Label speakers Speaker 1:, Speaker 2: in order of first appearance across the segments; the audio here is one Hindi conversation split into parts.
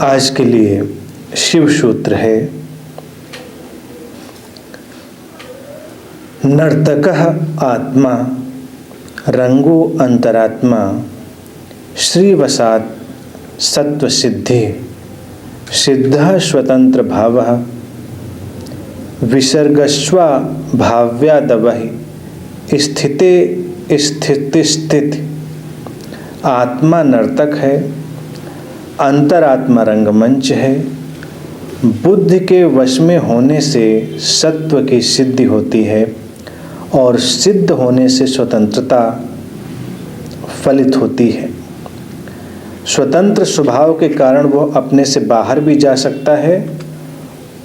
Speaker 1: आज के लिए शिव सूत्र है। नर्तकः आत्मा रंगो अंतरात्मा श्रीवसात् सत्वसिद्धि सिद्धः स्वतंत्र भावः विसर्गस्वा भाव्यादवहि स्थिते स्थिति। आत्मा नर्तक है, अंतरात्मा रंगमंच है। बुद्धि के वश में होने से सत्व की सिद्धि होती है और सिद्ध होने से स्वतंत्रता फलित होती है। स्वतंत्र स्वभाव के कारण वह अपने से बाहर भी जा सकता है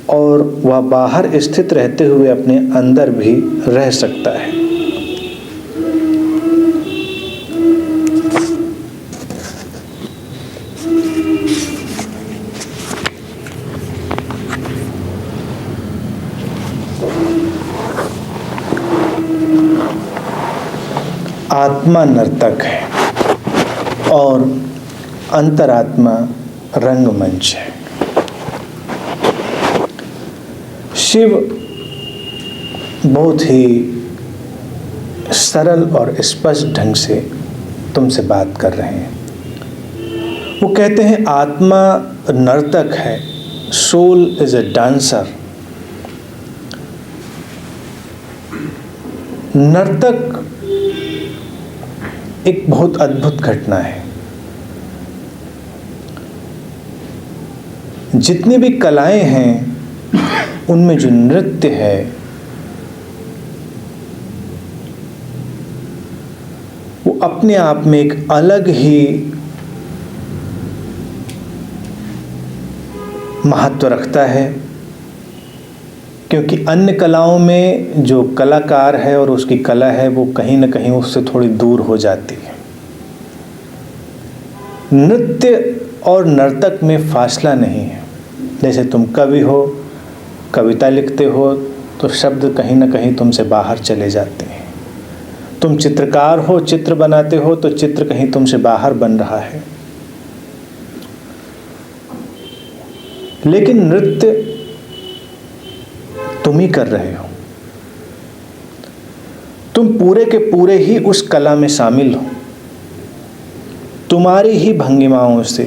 Speaker 1: और वह बाहर स्थित रहते हुए अपने अंदर भी रह सकता है। आत्मा नर्तक है और अंतरात्मा रंगमंच है। शिव बहुत ही सरल और स्पष्ट ढंग से तुमसे बात कर रहे हैं। वो कहते हैं आत्मा नर्तक है, सोल इज ए डांसर। नर्तक एक बहुत अद्भुत घटना है। जितनी भी कलाएं हैं उनमें जो नृत्य है वो अपने आप में एक अलग ही महत्व रखता है, क्योंकि अन्य कलाओं में जो कलाकार है और उसकी कला है वो कहीं ना कहीं उससे थोड़ी दूर हो जाती है। नृत्य और नर्तक में फासला नहीं है। जैसे तुम कवि हो, कविता लिखते हो तो शब्द कहीं ना कहीं तुमसे बाहर चले जाते हैं। तुम चित्रकार हो, चित्र बनाते हो तो चित्र कहीं तुमसे बाहर बन रहा है। लेकिन नृत्य तुम ही कर रहे हो। तुम पूरे के पूरे ही उस कला में शामिल हो। तुम्हारी ही भंगिमाओं से,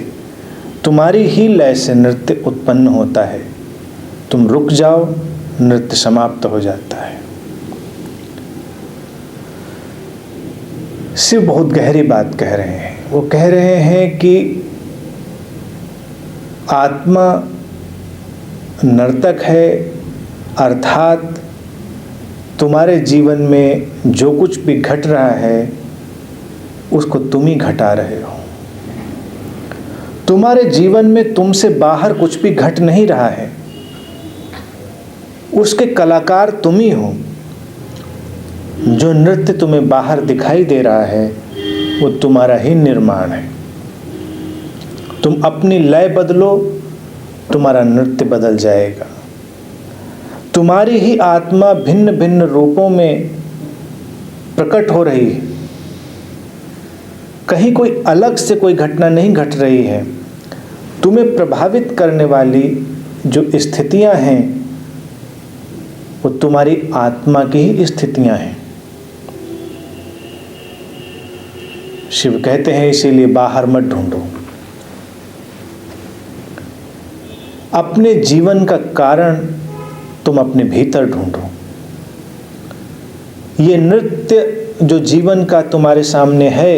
Speaker 1: तुम्हारी ही लय से नृत्य उत्पन्न होता है। तुम रुक जाओ, नृत्य समाप्त हो जाता है। शिव बहुत गहरी बात कह रहे हैं। वो कह रहे हैं कि आत्मा नर्तक है, अर्थात तुम्हारे जीवन में जो कुछ भी घट रहा है उसको तुम ही घटा रहे हो। तुम्हारे जीवन में तुमसे बाहर कुछ भी घट नहीं रहा है, उसके कलाकार तुम ही हो। जो नृत्य तुम्हें बाहर दिखाई दे रहा है वो तुम्हारा ही निर्माण है। तुम अपनी लय बदलो, तुम्हारा नृत्य बदल जाएगा। तुम्हारी ही आत्मा भिन्न भिन्न रूपों में प्रकट हो रही है। कहीं कोई अलग से कोई घटना नहीं घट रही है। तुम्हें प्रभावित करने वाली जो स्थितियां हैं वो तुम्हारी आत्मा की ही स्थितियां हैं। शिव कहते हैं इसीलिए बाहर मत ढूंढो। अपने जीवन का कारण तुम अपने भीतर ढूंढो। ये नृत्य जो जीवन का तुम्हारे सामने है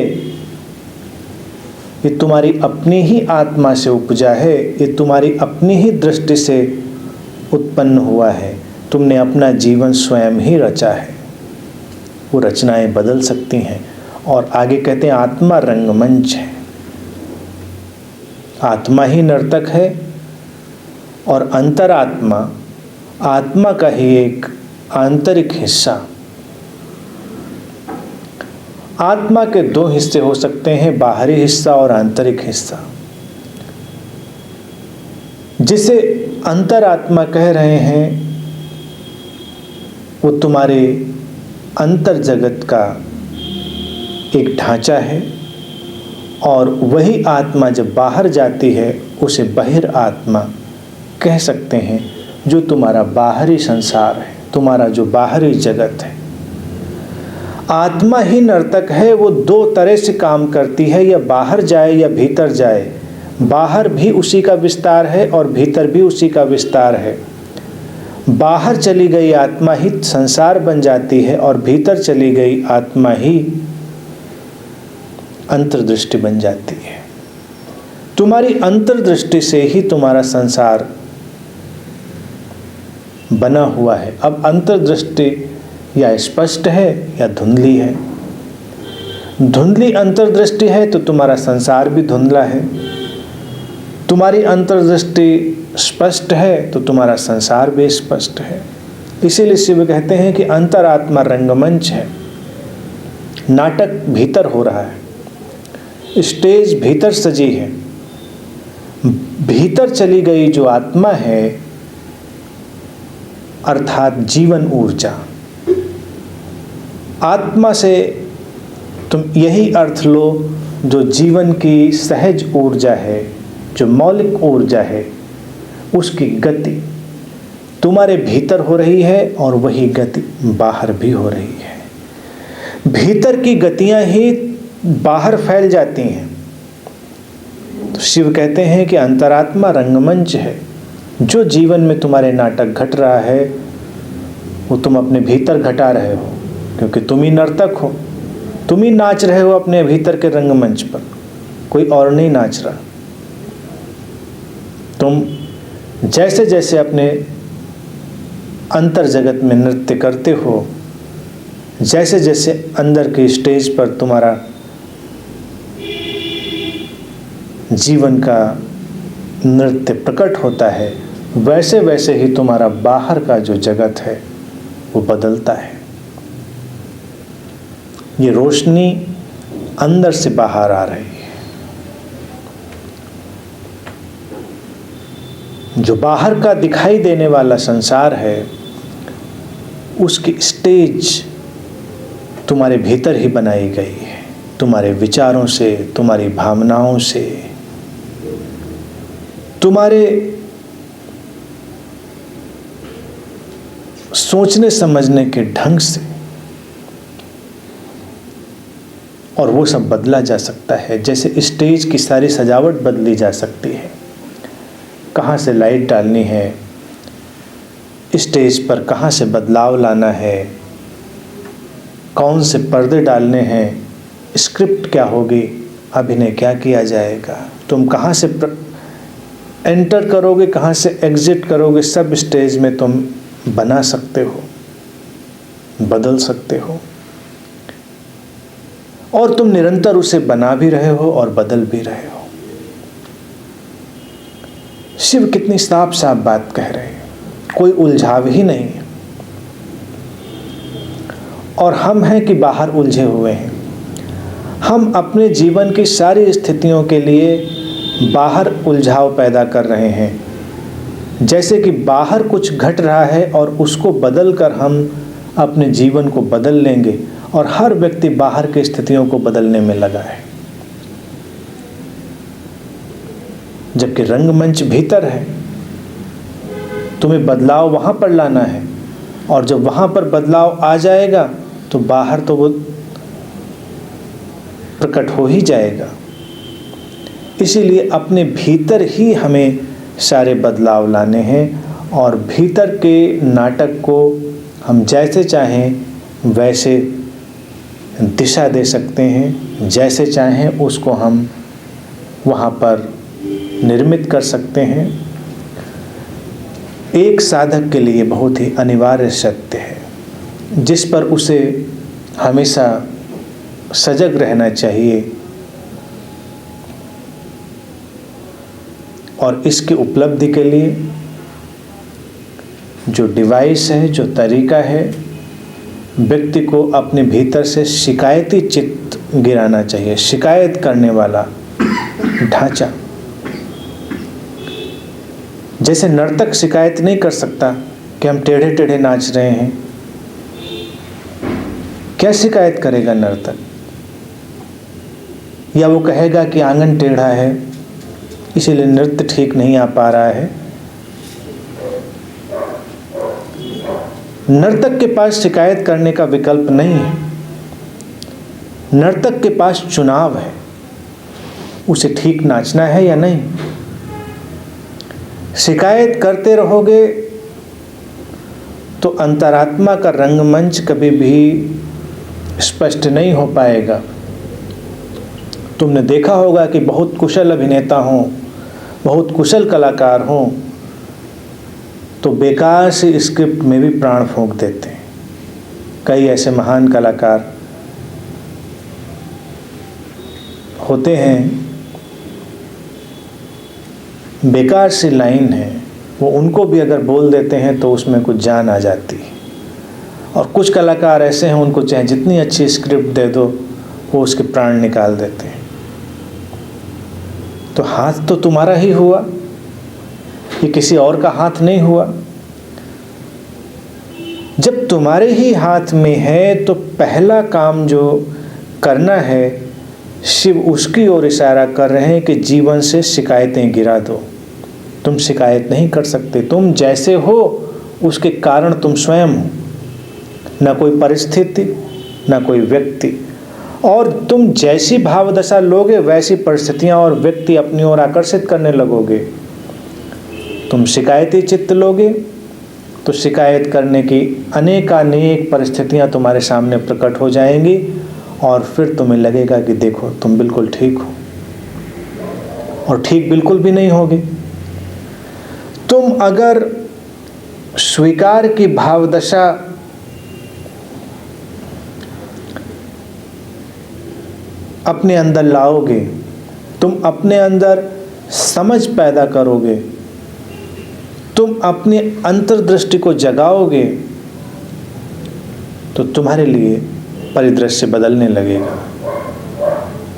Speaker 1: ये तुम्हारी अपनी ही आत्मा से उपजा है। ये तुम्हारी अपनी ही दृष्टि से उत्पन्न हुआ है। तुमने अपना जीवन स्वयं ही रचा है। वो रचनाएं बदल सकती हैं। और आगे कहते हैं आत्मा रंगमंच है। आत्मा ही नर्तक है और अंतरात्मा आत्मा का ही एक आंतरिक हिस्सा। आत्मा के दो हिस्से हो सकते हैं, बाहरी हिस्सा और आंतरिक हिस्सा। जिसे अंतरात्मा कह रहे हैं वो तुम्हारे अंतर जगत का एक ढांचा है और वही आत्मा जब बाहर जाती है उसे बहिर आत्मा कह सकते हैं, जो तुम्हारा बाहरी संसार है, तुम्हारा जो बाहरी जगत है। आत्मा ही नर्तक है, वो दो तरह से काम करती है, या बाहर जाए या भीतर जाए। बाहर भी उसी का विस्तार है और भीतर भी उसी का विस्तार है। बाहर चली गई आत्मा ही संसार बन जाती है और भीतर चली गई आत्मा ही अंतर्दृष्टि बन जाती है। तुम्हारी अंतर्दृष्टि से ही तुम्हारा संसार बना हुआ है। अब अंतर्दृष्टि या स्पष्ट है या धुंधली है। धुंधली अंतर्दृष्टि है तो तुम्हारा संसार भी धुंधला है। तुम्हारी अंतर्दृष्टि स्पष्ट है तो तुम्हारा संसार भी स्पष्ट है। इसीलिए शिव कहते हैं कि अंतरात्मा रंगमंच है। नाटक भीतर हो रहा है, स्टेज भीतर सजी है। भीतर चली गई जो आत्मा है, अर्थात जीवन ऊर्जा। आत्मा से तुम यही अर्थ लो जो जीवन की सहज ऊर्जा है, जो मौलिक ऊर्जा है, उसकी गति तुम्हारे भीतर हो रही है और वही गति बाहर भी हो रही है। भीतर की गतियां ही बाहर फैल जाती हैं। तो शिव कहते हैं कि अंतरात्मा रंगमंच है। जो जीवन में तुम्हारे नाटक घट रहा है वो तुम अपने भीतर घटा रहे हो, क्योंकि तुम ही नर्तक हो। तुम ही नाच रहे हो अपने भीतर के रंगमंच पर, कोई और नहीं नाच रहा। तुम जैसे जैसे अपने अंतर जगत में नृत्य करते हो, जैसे जैसे अंदर के स्टेज पर तुम्हारा जीवन का नृत्य प्रकट होता है, वैसे वैसे ही तुम्हारा बाहर का जो जगत है वो बदलता है। ये रोशनी अंदर से बाहर आ रही है। जो बाहर का दिखाई देने वाला संसार है, उसकी स्टेज तुम्हारे भीतर ही बनाई गई है। तुम्हारे विचारों से, तुम्हारी भावनाओं से, तुम्हारे सोचने समझने के ढंग से, और वो सब बदला जा सकता है। जैसे स्टेज की सारी सजावट बदली जा सकती है। कहाँ से लाइट डालनी है, स्टेज पर कहाँ से बदलाव लाना है, कौन से पर्दे डालने हैं, स्क्रिप्ट क्या होगी, अभिनय क्या किया जाएगा, तुम कहाँ से एंटर करोगे, कहाँ से एग्जिट करोगे, सब स्टेज में तुम बना सकते हो, बदल सकते हो। और तुम निरंतर उसे बना भी रहे हो और बदल भी रहे हो। शिव कितनी साफ साफ बात कह रहे हैं, कोई उलझाव ही नहीं है। और हम हैं कि बाहर उलझे हुए हैं। हम अपने जीवन की सारी स्थितियों के लिए बाहर उलझाव पैदा कर रहे हैं। जैसे कि बाहर कुछ घट रहा है और उसको बदल कर हम अपने जीवन को बदल लेंगे, और हर व्यक्ति बाहर की स्थितियों को बदलने में लगा है, जबकि रंगमंच भीतर है। तुम्हें बदलाव वहाँ पर लाना है, और जब वहाँ पर बदलाव आ जाएगा तो बाहर तो वो प्रकट हो ही जाएगा। इसीलिए अपने भीतर ही हमें सारे बदलाव लाने हैं, और भीतर के नाटक को हम जैसे चाहें वैसे दिशा दे सकते हैं, जैसे चाहें उसको हम वहाँ पर निर्मित कर सकते हैं। एक साधक के लिए बहुत ही अनिवार्य सत्य है, जिस पर उसे हमेशा सजग रहना चाहिए, और इसकी उपलब्धि के लिए जो डिवाइस है, जो तरीका है, व्यक्ति को अपने भीतर से शिकायती चित्त गिराना चाहिए, शिकायत करने वाला ढांचा। जैसे नर्तक शिकायत नहीं कर सकता कि हम टेढ़े टेढ़े नाच रहे हैं, क्या शिकायत करेगा नर्तक? या वो कहेगा कि आंगन टेढ़ा है, इसीलिए नृत्य ठीक नहीं आ पा रहा है। नर्तक के पास शिकायत करने का विकल्प नहीं है। नर्तक के पास चुनाव है, उसे ठीक नाचना है या नहीं। शिकायत करते रहोगे तो अंतरात्मा का रंगमंच कभी भी स्पष्ट नहीं हो पाएगा। तुमने देखा होगा कि बहुत कुशल अभिनेता हों, बहुत कुशल कलाकार हों, तो बेकार से स्क्रिप्ट में भी प्राण फूंक देते हैं। कई ऐसे महान कलाकार होते हैं, बेकार सी लाइन है, वो उनको भी अगर बोल देते हैं तो उसमें कुछ जान आ जाती है। और कुछ कलाकार ऐसे हैं, उनको चाहे जितनी अच्छी स्क्रिप्ट दे दो, वो उसके प्राण निकाल देते हैं। तो हाथ तो तुम्हारा ही हुआ, ये किसी और का हाथ नहीं हुआ। जब तुम्हारे ही हाथ में है तो पहला काम जो करना है, शिव उसकी ओर इशारा कर रहे हैं कि जीवन से शिकायतें गिरा दो। तुम शिकायत नहीं कर सकते, तुम जैसे हो उसके कारण तुम स्वयं हो, ना कोई परिस्थिति, ना कोई व्यक्ति। और तुम जैसी भावदशा लोगे वैसी परिस्थितियां और व्यक्ति अपनी ओर आकर्षित करने लगोगे। तुम शिकायती चित्त लोगे तो शिकायत करने की अनेकानेक परिस्थितियां तुम्हारे सामने प्रकट हो जाएंगी और फिर तुम्हें लगेगा कि देखो तुम बिल्कुल ठीक हो, और ठीक बिल्कुल भी नहीं होगे। तुम अगर स्वीकार की भावदशा अपने अंदर लाओगे, तुम अपने अंदर समझ पैदा करोगे, तुम अपनी अंतर्दृष्टि को जगाओगे, तो तुम्हारे लिए परिदृश्य बदलने लगेगा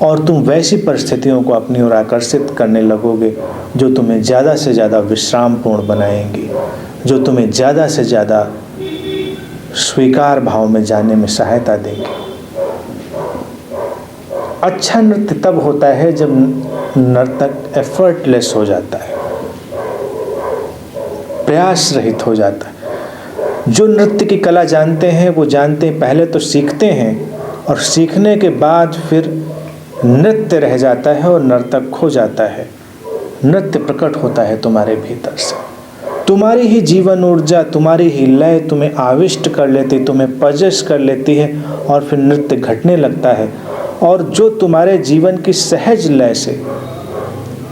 Speaker 1: और तुम वैसी परिस्थितियों को अपनी ओर आकर्षित करने लगोगे जो तुम्हें ज़्यादा से ज़्यादा विश्रामपूर्ण बनाएंगी, जो तुम्हें ज़्यादा से ज़्यादा स्वीकार भाव में जाने में सहायता देंगी। अच्छा नृत्य तब होता है जब नर्तक एफर्टलेस हो जाता है, प्रयास रहित हो जाता है। जो नृत्य की कला जानते हैं वो जानते हैं, पहले तो सीखते हैं और सीखने के बाद फिर नृत्य रह जाता है और नर्तक खो जाता है। नृत्य प्रकट होता है तुम्हारे भीतर से, तुम्हारी ही जीवन ऊर्जा, तुम्हारी ही लय तुम्हें आविष्ट कर लेती, तुम्हें पजश कर लेती है और फिर नृत्य घटने लगता है। और जो तुम्हारे जीवन की सहज लय से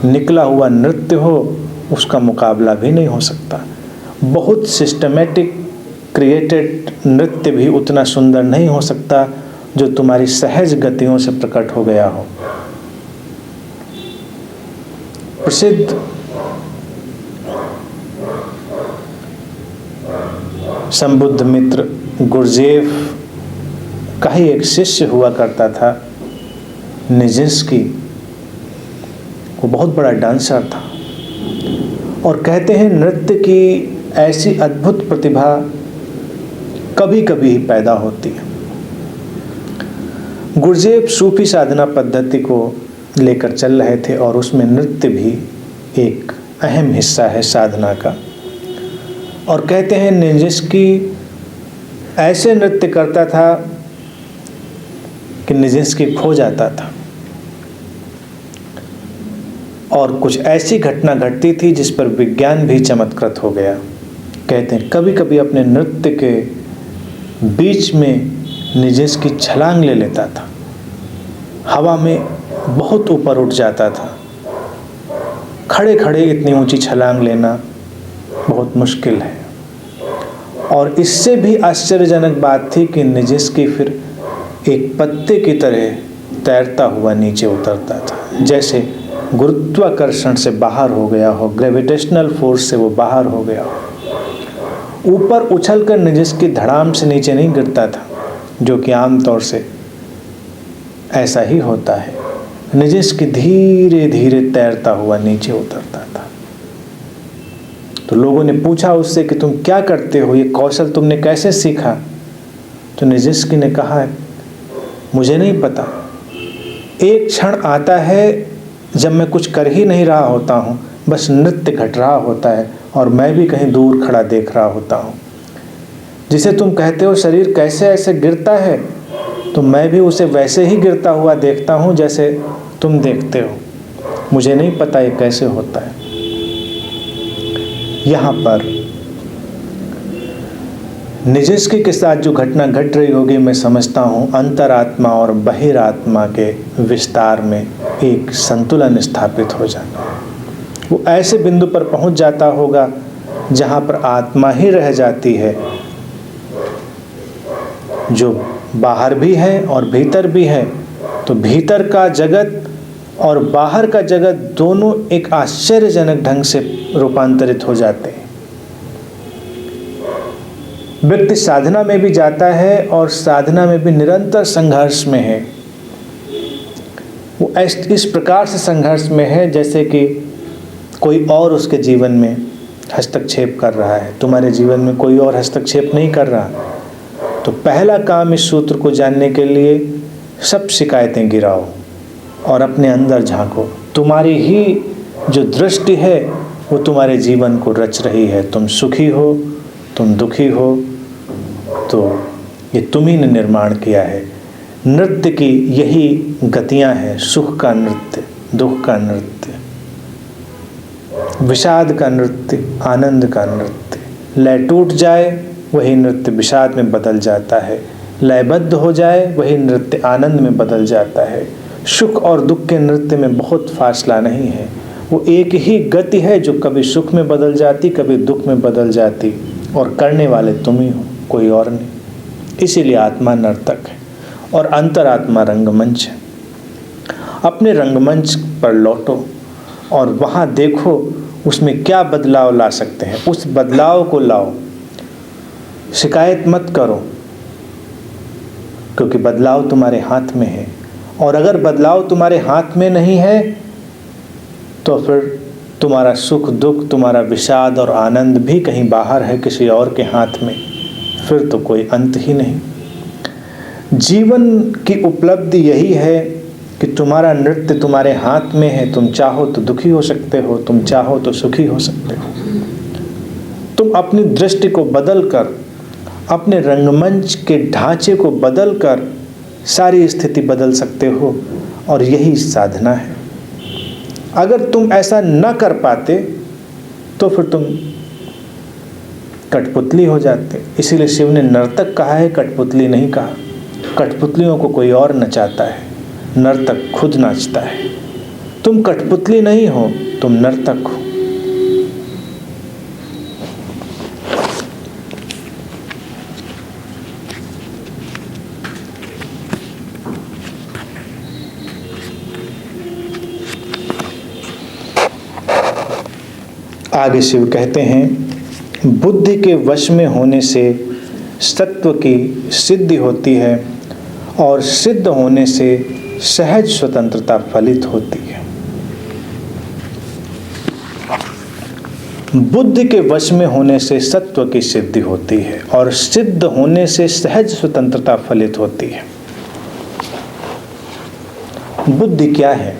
Speaker 1: निकला हुआ नृत्य हो, उसका मुकाबला भी नहीं हो सकता। बहुत सिस्टमेटिक क्रिएटेड नृत्य भी उतना सुंदर नहीं हो सकता जो तुम्हारी सहज गतियों से प्रकट हो गया हो। प्रसिद्ध संबुद्ध मित्र गुरजेफ का ही एक शिष्य हुआ करता था, निजिंस्की। वो बहुत बड़ा डांसर था और कहते हैं नृत्य की ऐसी अद्भुत प्रतिभा कभी कभी ही पैदा होती है। गुरजेफ सूफी साधना पद्धति को लेकर चल रहे थे और उसमें नृत्य भी एक अहम हिस्सा है साधना का। और कहते हैं निजिंस्की ऐसे नृत्य करता था कि निजिंस्की खो जाता था और कुछ ऐसी घटना घटती थी जिस पर विज्ञान भी चमत्कृत हो गया। कहते हैं कभी कभी अपने नृत्य के बीच में निजिंस्की छलांग ले लेता था, हवा में बहुत ऊपर उठ जाता था। खड़े खड़े इतनी ऊंची छलांग लेना बहुत मुश्किल है। और इससे भी आश्चर्यजनक बात थी कि निजिंस्की फिर एक पत्ते की तरह तैरता हुआ नीचे उतरता था, जैसे गुरुत्वाकर्षण से बाहर हो गया हो, ग्रेविटेशनल फोर्स से वो बाहर हो गया हो। ऊपर उछलकर निजिंस्की धड़ाम से नीचे नहीं गिरता था, जो कि आमतौर से ऐसा ही होता है। निजिंस्की धीरे धीरे तैरता हुआ नीचे उतरता था। तो लोगों ने पूछा उससे कि तुम क्या करते हो, ये कौशल तुमने कैसे सीखा? तो निजिंस्की ने कहा मुझे नहीं पता, एक क्षण आता है जब मैं कुछ कर ही नहीं रहा होता हूँ, बस नृत्य घट रहा होता है और मैं भी कहीं दूर खड़ा देख रहा होता हूँ। जिसे तुम कहते हो शरीर कैसे ऐसे गिरता है, तो मैं भी उसे वैसे ही गिरता हुआ देखता हूँ जैसे तुम देखते हो। मुझे नहीं पता ये कैसे होता है। यहाँ पर निजिस्की के साथ जो घटना घट रही होगी, मैं समझता हूँ अंतरात्मा और बहिरात्मा के विस्तार में एक संतुलन स्थापित हो जाना। वो ऐसे बिंदु पर पहुँच जाता होगा जहाँ पर आत्मा ही रह जाती है, जो बाहर भी है और भीतर भी है। तो भीतर का जगत और बाहर का जगत दोनों एक आश्चर्यजनक ढंग से रूपांतरित हो जाते हैं। व्यक्ति साधना में भी जाता है और साधना में भी निरंतर संघर्ष में है। वो इस प्रकार से संघर्ष में है जैसे कि कोई और उसके जीवन में हस्तक्षेप कर रहा है। तुम्हारे जीवन में कोई और हस्तक्षेप नहीं कर रहा। तो पहला काम इस सूत्र को जानने के लिए सब शिकायतें गिराओ और अपने अंदर झांको। तुम्हारी ही जो दृष्टि है वो तुम्हारे जीवन को रच रही है। तुम सुखी हो, तुम दुखी हो, तो ये तुम्ही ने निर्माण किया है। नृत्य की यही गतियां हैं, सुख का नृत्य, दुख का नृत्य, विषाद का नृत्य, आनंद का नृत्य। लय टूट जाए वही नृत्य विषाद में बदल जाता है, लयबद्ध हो जाए वही नृत्य आनंद में बदल जाता है। सुख और दुख के नृत्य में बहुत फासला नहीं है, वो एक ही गति है जो कभी सुख में बदल जाती, कभी दुख में बदल जाती, और करने वाले तुम ही हो, कोई और नहीं। इसीलिए आत्मा नर्तक है और अंतरात्मा रंगमंच है। अपने रंगमंच पर लौटो और वहाँ देखो उसमें क्या बदलाव ला सकते हैं, उस बदलाव को लाओ। शिकायत मत करो, क्योंकि बदलाव तुम्हारे हाथ में है। और अगर बदलाव तुम्हारे हाथ में नहीं है तो फिर तुम्हारा सुख दुख, तुम्हारा विषाद और आनंद भी कहीं बाहर है, किसी और के हाथ में। फिर तो कोई अंत ही नहीं। जीवन की उपलब्धि यही है कि तुम्हारा नृत्य तुम्हारे हाथ में है। तुम चाहो तो दुखी हो सकते हो, तुम चाहो तो सुखी हो सकते हो। तुम अपनी दृष्टि को बदल कर, अपने रंगमंच के ढांचे को बदल कर सारी स्थिति बदल सकते हो, और यही साधना है। अगर तुम ऐसा न कर पाते तो फिर तुम कठपुतली हो जाते। इसीलिए शिव ने नर्तक कहा है, कठपुतली नहीं कहा। कठपुतलियों को कोई और नचाता है, नर्तक खुद नाचता है। तुम कठपुतली नहीं हो, तुम नर्तक हो। आगे शिव कहते हैं, बुद्धि के वश में होने से सत्व की सिद्धि होती है और सिद्ध होने से सहज स्वतंत्रता फलित होती है। बुद्धि के वश में होने से सत्व की सिद्धि होती है और सिद्ध होने से सहज स्वतंत्रता फलित होती है। बुद्धि क्या है?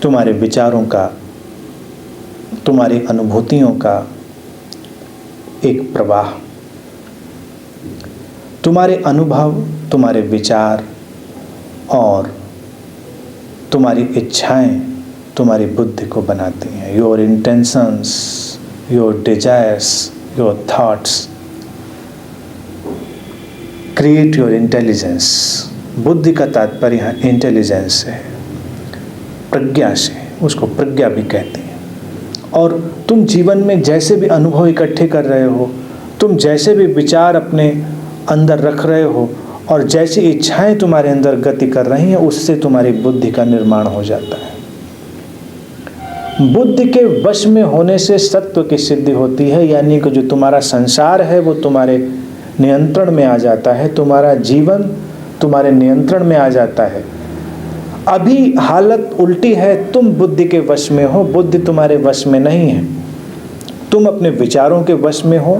Speaker 1: तुम्हारे विचारों का, तुम्हारी अनुभूतियों का एक प्रवाह। तुम्हारे अनुभव, तुम्हारे विचार और तुम्हारी इच्छाएं तुम्हारी बुद्धि को बनाती हैं। Your intentions, your desires, your thoughts create your intelligence. बुद्धि का तात्पर्य यहाँ इंटेलिजेंस है, प्रज्ञा से, उसको प्रज्ञा भी कहते हैं। और तुम जीवन में जैसे भी अनुभव इकट्ठे कर रहे हो, तुम जैसे भी विचार अपने अंदर रख रहे हो और जैसी इच्छाएं तुम्हारे अंदर गति कर रही हैं, उससे तुम्हारी बुद्धि का निर्माण हो जाता है। बुद्धि के वश में होने से सत्व की सिद्धि होती है, यानी कि जो तुम्हारा संसार है वो तुम्हारे नियंत्रण में आ जाता है, तुम्हारा जीवन तुम्हारे नियंत्रण में आ जाता है। अभी हालत उल्टी है, तुम बुद्धि के वश में हो, बुद्धि तुम्हारे वश में नहीं है। तुम अपने विचारों के वश में हो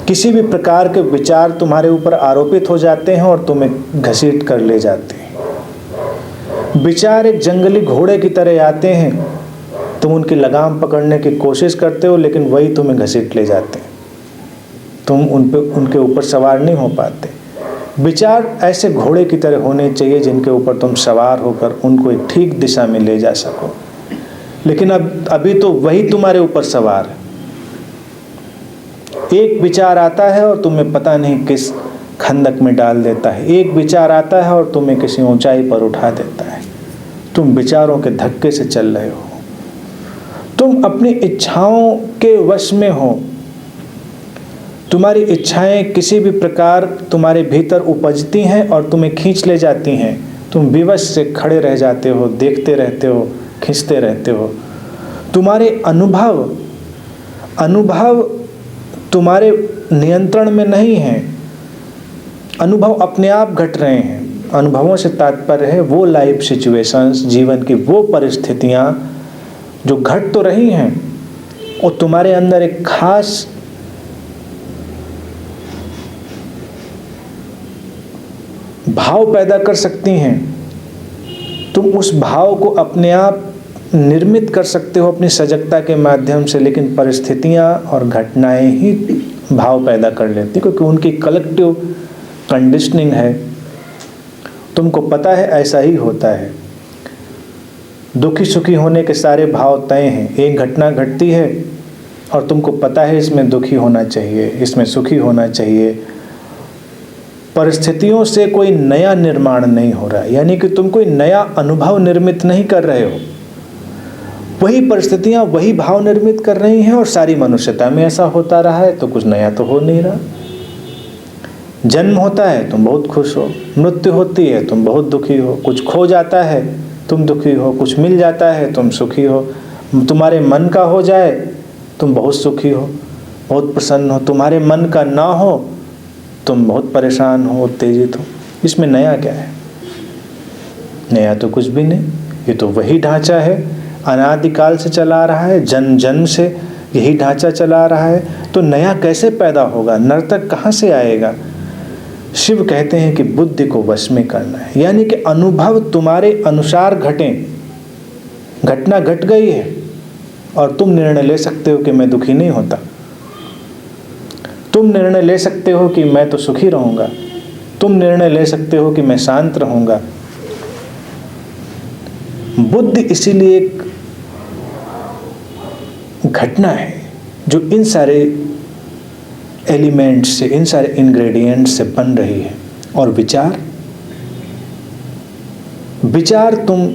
Speaker 1: किसी भी प्रकार के विचार तुम्हारे ऊपर आरोपित हो जाते हैं और तुम्हें घसीट कर ले जाते हैं। विचार एक जंगली घोड़े की तरह आते हैं, तुम उनकी लगाम पकड़ने की कोशिश करते हो लेकिन वही तुम्हें घसीट ले जाते हैं, तुम उनके ऊपर सवार नहीं हो पाते। विचार ऐसे घोड़े की तरह होने चाहिए जिनके ऊपर तुम सवार होकर उनको एक ठीक दिशा में ले जा सको, लेकिन अभी तो वही तुम्हारे ऊपर सवार है। एक विचार आता है और तुम्हें पता नहीं किस खंदक में डाल देता है, एक विचार आता है और तुम्हें किसी ऊंचाई पर उठा देता है। तुम विचारों के धक्के से चल रहे हो, तुम अपनी इच्छाओं के वश में हो। तुम्हारी इच्छाएं किसी भी प्रकार तुम्हारे भीतर उपजती हैं और तुम्हें खींच ले जाती हैं। तुम विवश से खड़े रह जाते हो, देखते रहते हो, खींचते रहते हो। तुम्हारे अनुभव तुम्हारे नियंत्रण में नहीं है। अनुभव अपने आप घट रहे हैं। अनुभवों से तात्पर्य है वो लाइफ सिचुएशंस, जीवन की वो परिस्थितियां जो घट तो रही हैं और तुम्हारे अंदर एक खास भाव पैदा कर सकती हैं। तुम उस भाव को अपने आप निर्मित कर सकते हो अपनी सजगता के माध्यम से, लेकिन परिस्थितियां और घटनाएं ही भाव पैदा कर लेती, क्योंकि उनकी कलेक्टिव कंडीशनिंग है। तुमको पता है ऐसा ही होता है। दुखी सुखी होने के सारे भाव तय हैं। एक घटना घटती है और तुमको पता है इसमें दुखी होना चाहिए, इसमें सुखी होना चाहिए। परिस्थितियों से कोई नया निर्माण नहीं हो रहा है, यानी कि तुम कोई नया अनुभव निर्मित नहीं कर रहे हो। वही परिस्थितियां वही भाव निर्मित कर रही हैं और सारी मनुष्यता में ऐसा होता रहा है, तो कुछ नया तो हो नहीं रहा। जन्म होता है तुम बहुत खुश हो, मृत्यु होती है तुम बहुत दुखी हो, कुछ खो जाता है तुम दुखी हो, कुछ मिल जाता है तुम सुखी हो, तुम्हारे मन का हो जाए तुम बहुत सुखी हो, बहुत प्रसन्न हो, तुम्हारे मन का ना हो तुम बहुत परेशान हो, उत्तेजित हो। इसमें नया क्या है? नया तो कुछ भी नहीं। ये तो वही ढांचा है, अनादिकाल से चला आ रहा है, जन्म जन्म से यही ढांचा चला आ रहा है। तो नया कैसे पैदा होगा? नर्तक कहाँ से आएगा? शिव कहते हैं कि बुद्धि को वश में करना है, यानी कि अनुभव तुम्हारे अनुसार घटें। घटना घट गई है और तुम निर्णय ले सकते हो कि मैं दुखी नहीं होता। तुम निर्णय ले सकते हो कि मैं तो सुखी रहूंगा। तुम निर्णय ले सकते हो कि मैं शांत रहूंगा। बुद्धि इसीलिए एक घटना है जो इन सारे एलिमेंट्स से, इन सारे इंग्रेडिएंट्स से बन रही है। और विचार तुम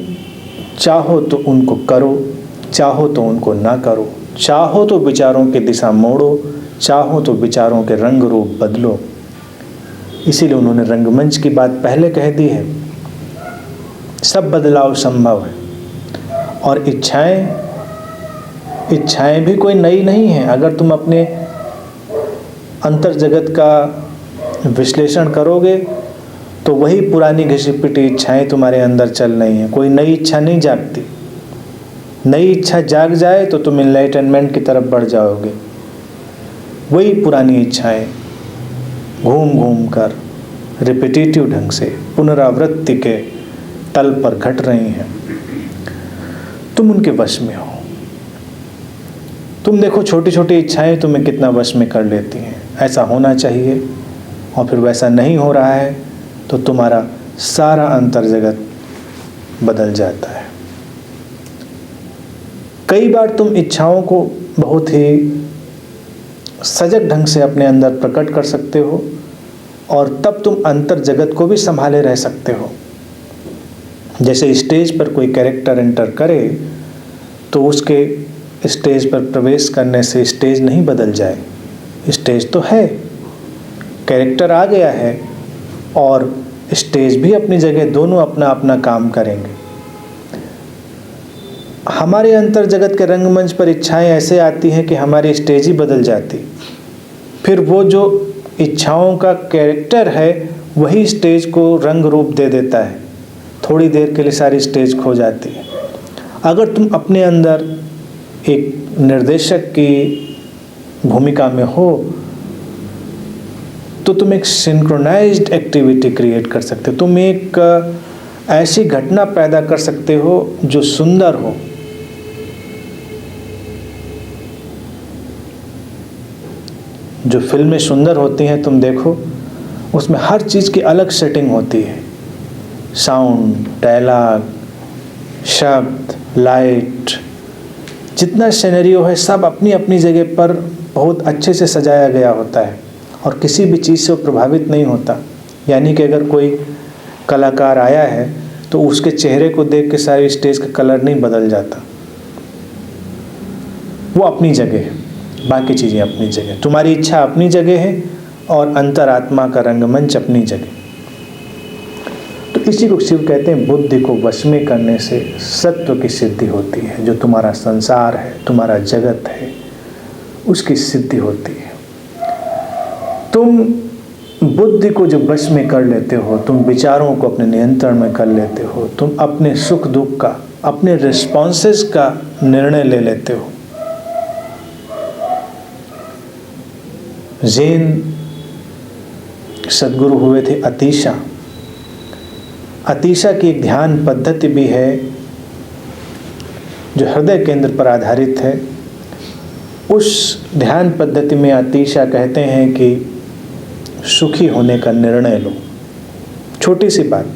Speaker 1: चाहो तो उनको करो, चाहो तो उनको ना करो, चाहो तो विचारों की दिशा मोड़ो, चाहो तो विचारों के रंग रूप बदलो। इसीलिए उन्होंने रंगमंच की बात पहले कह दी है। सब बदलाव संभव है। और इच्छाएं भी कोई नई नहीं है। अगर तुम अपने अंतर जगत का विश्लेषण करोगे तो वही पुरानी घिसी पिटी इच्छाएं तुम्हारे अंदर चल रही हैं। कोई नई इच्छा नहीं जागती। नई इच्छा जाग जाए तो तुम एनलाइटनमेंट की तरफ बढ़ जाओगे। वही पुरानी इच्छाएं घूम घूम कर रिपीटेटिव ढंग से पुनरावृत्ति के तल पर घट रही हैं। तुम उनके वश में हो। तुम देखो छोटी छोटी इच्छाएं तुम्हें कितना वश में कर लेती हैं। ऐसा होना चाहिए और फिर वैसा नहीं हो रहा है तो तुम्हारा सारा अंतर जगत बदल जाता है। कई बार तुम इच्छाओं को बहुत ही सजग ढंग से अपने अंदर प्रकट कर सकते हो और तब तुम अंतर जगत को भी संभाले रह सकते हो। जैसे स्टेज पर कोई कैरेक्टर एंटर करे तो उसके स्टेज पर प्रवेश करने से स्टेज नहीं बदल जाए। स्टेज तो है, कैरेक्टर आ गया है और स्टेज भी अपनी जगह, दोनों अपना अपना काम करेंगे। हमारे अंतर जगत के रंगमंच पर इच्छाएं ऐसे आती हैं कि हमारी स्टेज ही बदल जाती। फिर वो जो इच्छाओं का कैरेक्टर है वही स्टेज को रंग रूप दे देता है। थोड़ी देर के लिए सारी स्टेज खो जाती है। अगर तुम अपने अंदर एक निर्देशक की भूमिका में हो तो तुम एक सिंक्रोनाइज्ड एक्टिविटी क्रिएट कर सकते हो। तुम एक ऐसी घटना पैदा कर सकते हो जो सुंदर हो। जो फिल्में सुंदर होती हैं तुम देखो, उसमें हर चीज़ की अलग सेटिंग होती है। साउंड, डायलॉग, शब्द, लाइट, जितना सिनेरियो है सब अपनी अपनी जगह पर बहुत अच्छे से सजाया गया होता है और किसी भी चीज़ से प्रभावित नहीं होता। यानी कि अगर कोई कलाकार आया है तो उसके चेहरे को देख के सारी स्टेज का कलर नहीं बदल जाता। वो अपनी जगह है, बाकी चीज़ें अपनी जगह। तुम्हारी इच्छा अपनी जगह है और अंतरात्मा का रंगमंच अपनी जगह। तो इसी को शिव कहते हैं, बुद्धि को वश में करने से सत्व की सिद्धि होती है। जो तुम्हारा संसार है, तुम्हारा जगत है, उसकी सिद्धि होती है। तुम बुद्धि को जब वश में कर लेते हो, तुम विचारों को अपने नियंत्रण में कर लेते हो, तुम अपने सुख दुख का, अपने रिस्पॉन्सेस का निर्णय ले लेते हो। जैन सद्गुरु हुए थे अतीशा। अतीशा की एक ध्यान पद्धति भी है जो हृदय केंद्र पर आधारित है। उस ध्यान पद्धति में अतीशा कहते हैं कि सुखी होने का निर्णय लो। छोटी सी बात,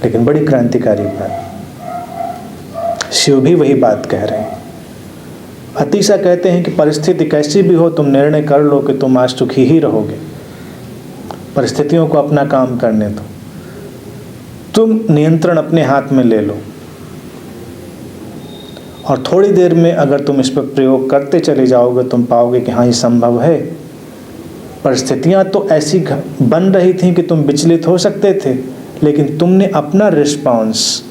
Speaker 1: लेकिन बड़ी क्रांतिकारी बात। शिव भी वही बात कह रहे हैं। अतीशा कहते हैं कि परिस्थिति कैसी भी हो, तुम निर्णय कर लो कि तुम आज सुखी ही रहोगे। परिस्थितियों को अपना काम करने दो, तुम नियंत्रण अपने हाथ में ले लो। और थोड़ी देर में अगर तुम इस पर प्रयोग करते चले जाओगे, तुम पाओगे कि हाँ ये संभव है। परिस्थितियां तो ऐसी बन रही थीं कि तुम विचलित हो सकते थे, लेकिन तुमने अपना रिस्पॉन्स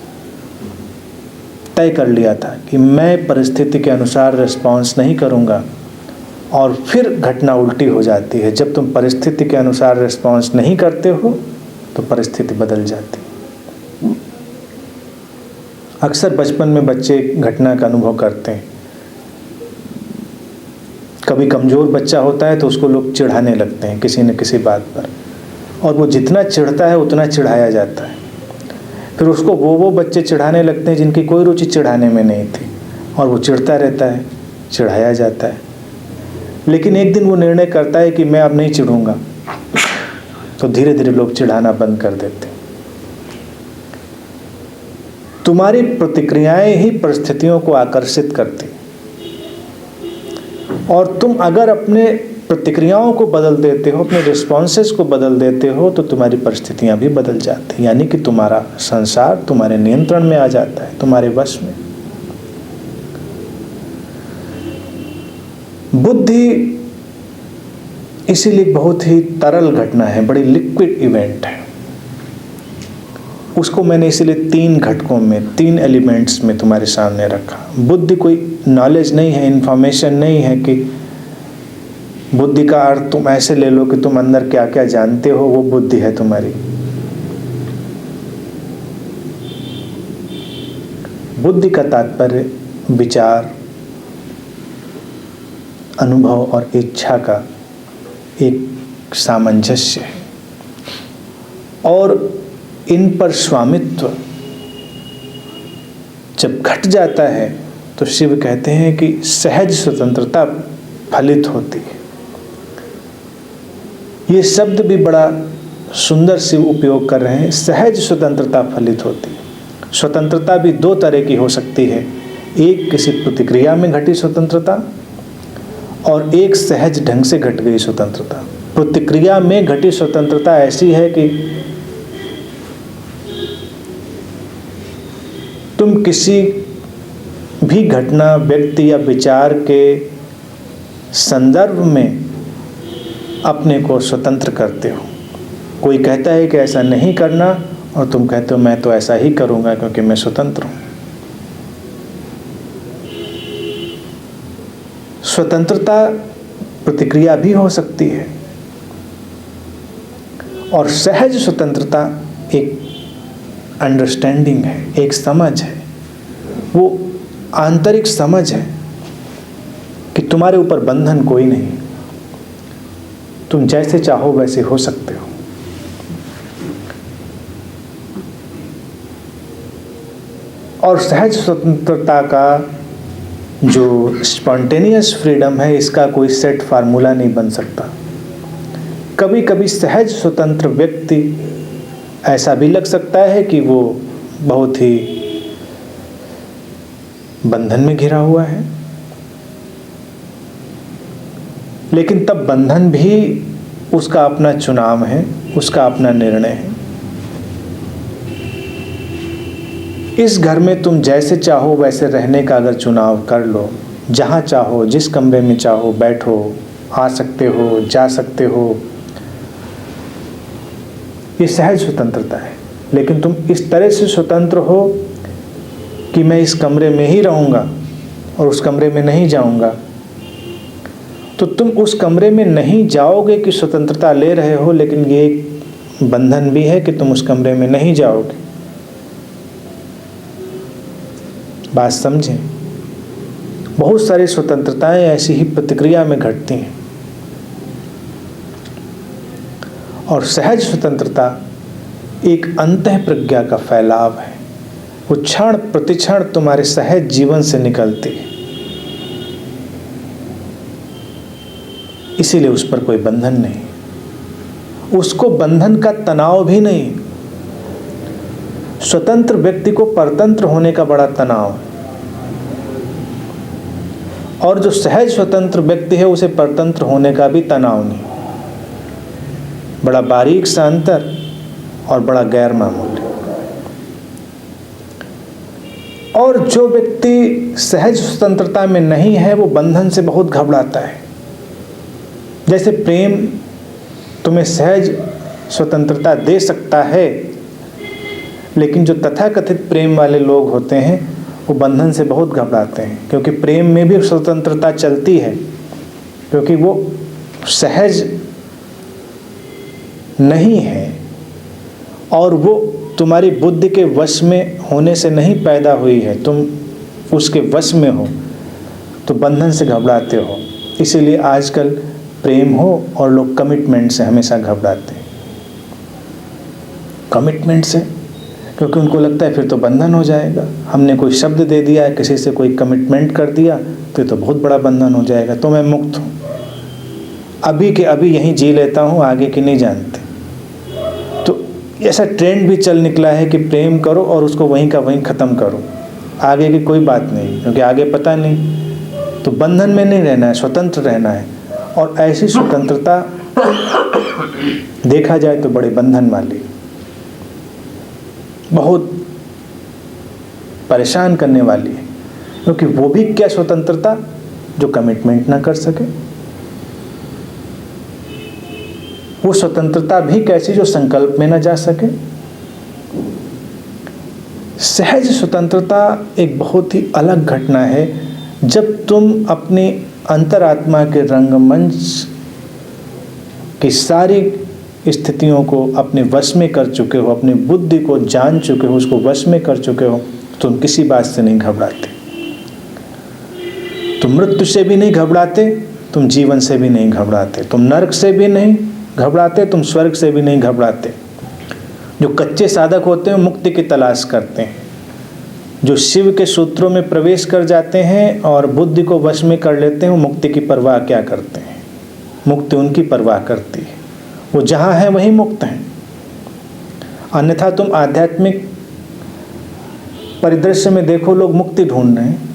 Speaker 1: तय कर लिया था कि मैं परिस्थिति के अनुसार रिस्पॉन्स नहीं करूंगा। और फिर घटना उल्टी हो जाती है। जब तुम परिस्थिति के अनुसार रिस्पॉन्स नहीं करते हो तो परिस्थिति बदल जाती है। अक्सर बचपन में बच्चे घटना का अनुभव करते हैं। कभी कमज़ोर बच्चा होता है तो उसको लोग चिढ़ाने लगते हैं किसी न किसी बात पर, और वो जितना चिढ़ता है उतना चिढ़ाया जाता है। फिर उसको वो बच्चे चिढ़ाने लगते हैं जिनकी कोई रुचि चिढ़ाने में नहीं थी, और वो चिढ़ता रहता है, चिढ़ाया जाता है। लेकिन एक दिन वो निर्णय करता है कि मैं अब नहीं चिढ़ूंगा, तो धीरे धीरे लोग चिढ़ाना बंद कर देते हैं। तुम्हारी प्रतिक्रियाएं ही परिस्थितियों को आकर्षित करती, और तुम अगर अपने प्रतिक्रियाओं को बदल देते हो, अपने रिस्पॉन्सेस को बदल देते हो, तो तुम्हारी परिस्थितियां भी बदल जाती। यानी कि तुम्हारा संसार तुम्हारे नियंत्रण में आ जाता है, तुम्हारे वश में। बुद्धि इसीलिए बहुत ही तरल घटना है, बड़ी लिक्विड इवेंट है। उसको मैंने इसीलिए 3 घटकों में, 3 एलिमेंट्स में तुम्हारे सामने रखा। बुद्धि कोई नॉलेज नहीं है, इंफॉर्मेशन नहीं है कि बुद्धि का अर्थ तुम ऐसे ले लो कि तुम अंदर क्या क्या जानते हो, वो बुद्धि है तुम्हारी। बुद्धि का तात्पर्य विचार, अनुभव और इच्छा का एक सामंजस्य है, और इन पर स्वामित्व जब घट जाता है तो शिव कहते हैं कि सहज स्वतंत्रता फलित होती है। ये शब्द भी बड़ा सुंदर शिव उपयोग कर रहे हैं। सहज स्वतंत्रता फलित होती है। स्वतंत्रता भी 2 तरह की हो सकती है, एक किसी प्रतिक्रिया में घटी स्वतंत्रता, और एक सहज ढंग से घट गई स्वतंत्रता। प्रतिक्रिया में घटी स्वतंत्रता ऐसी है कि तुम किसी भी घटना, व्यक्ति या विचार के संदर्भ में अपने को स्वतंत्र करते हो। कोई कहता है कि ऐसा नहीं करना, और तुम कहते हो मैं तो ऐसा ही करूँगा क्योंकि मैं स्वतंत्र हूँ। स्वतंत्रता प्रतिक्रिया भी हो सकती है, और सहज स्वतंत्रता एक अंडरस्टैंडिंग है, एक समझ है। वो आंतरिक समझ है कि तुम्हारे ऊपर बंधन कोई नहीं। तुम जैसे चाहो वैसे हो सकते हो। और सहज स्वतंत्रता का जो स्पॉन्टेनियस फ्रीडम है, इसका कोई सेट फार्मूला नहीं बन सकता। कभी कभी सहज स्वतंत्र व्यक्ति ऐसा भी लग सकता है कि वो बहुत ही बंधन में घिरा हुआ है, लेकिन तब बंधन भी उसका अपना चुनाव है, उसका अपना निर्णय है। इस घर में तुम जैसे चाहो वैसे रहने का अगर चुनाव कर लो, जहाँ चाहो जिस कमरे में चाहो बैठो, आ सकते हो, जा सकते हो, ये सहज स्वतंत्रता है। लेकिन तुम इस तरह से स्वतंत्र हो कि मैं इस कमरे में ही रहूँगा और उस कमरे में नहीं जाऊँगा, तो तुम उस कमरे में नहीं जाओगे कि स्वतंत्रता ले रहे हो, लेकिन ये एक बंधन भी है कि तुम उस कमरे में नहीं जाओगे। बात समझें, बहुत सारी स्वतंत्रताएं ऐसी ही प्रतिक्रिया में घटती हैं। और सहज स्वतंत्रता एक अंतः प्रज्ञा का फैलाव है, वो क्षण प्रतिक्षण तुम्हारे सहज जीवन से निकलती है, इसीलिए उस पर कोई बंधन नहीं, उसको बंधन का तनाव भी नहीं। स्वतंत्र व्यक्ति को परतंत्र होने का बड़ा तनाव है, और जो सहज स्वतंत्र व्यक्ति है उसे परतंत्र होने का भी तनाव नहीं। बड़ा बारीक सा अंतर और बड़ा गैर मामूली। और जो व्यक्ति सहज स्वतंत्रता में नहीं है वो बंधन से बहुत घबराता है। जैसे प्रेम तुम्हें सहज स्वतंत्रता दे सकता है, लेकिन जो तथाकथित प्रेम वाले लोग होते हैं वो बंधन से बहुत घबराते हैं, क्योंकि प्रेम में भी स्वतंत्रता चलती है, क्योंकि वो सहज नहीं है और वो तुम्हारी बुद्धि के वश में होने से नहीं पैदा हुई है, तुम उसके वश में हो, तो बंधन से घबराते हो। इसीलिए आजकल प्रेम हो और लोग कमिटमेंट से हमेशा घबराते हैं। कमिटमेंट से, क्योंकि उनको लगता है फिर तो बंधन हो जाएगा। हमने कोई शब्द दे दिया है, किसी से कोई कमिटमेंट कर दिया तो ये तो बहुत बड़ा बंधन हो जाएगा, तो मैं मुक्त हूँ, अभी के अभी यहीं जी लेता हूँ, आगे की नहीं जानते। तो ऐसा ट्रेंड भी चल निकला है कि प्रेम करो और उसको वहीं का वहीं ख़त्म करो, आगे की कोई बात नहीं, क्योंकि आगे पता नहीं। तो बंधन में नहीं रहना है, स्वतंत्र रहना है। और ऐसी स्वतंत्रता देखा जाए तो बड़े बंधन वाली, बहुत परेशान करने वाली है, क्योंकि वो भी क्या स्वतंत्रता जो कमिटमेंट ना कर सके, वो स्वतंत्रता भी कैसी जो संकल्प में ना जा सके। सहज स्वतंत्रता एक बहुत ही अलग घटना है, जब तुम अपनी अंतरात्मा के रंगमंच की सारी स्थितियों को अपने वश में कर चुके हो, अपनी बुद्धि को जान चुके हो, उसको वश में कर चुके हो, तुम किसी बात से नहीं घबराते। तुम मृत्यु से भी नहीं घबराते, तुम जीवन से भी नहीं घबराते, तुम नरक से भी नहीं घबराते, तुम स्वर्ग से भी नहीं घबराते। जो कच्चे साधक होते हैं मुक्ति की तलाश करते हैं, जो शिव के सूत्रों में प्रवेश कर जाते हैं और बुद्धि को वश में कर लेते हैं, वो मुक्ति की परवाह क्या करते हैं? मुक्ति उनकी परवाह करती है, वो जहाँ हैं वहीं मुक्त हैं। अन्यथा तुम आध्यात्मिक परिदृश्य में देखो, लोग मुक्ति ढूंढ रहे हैं,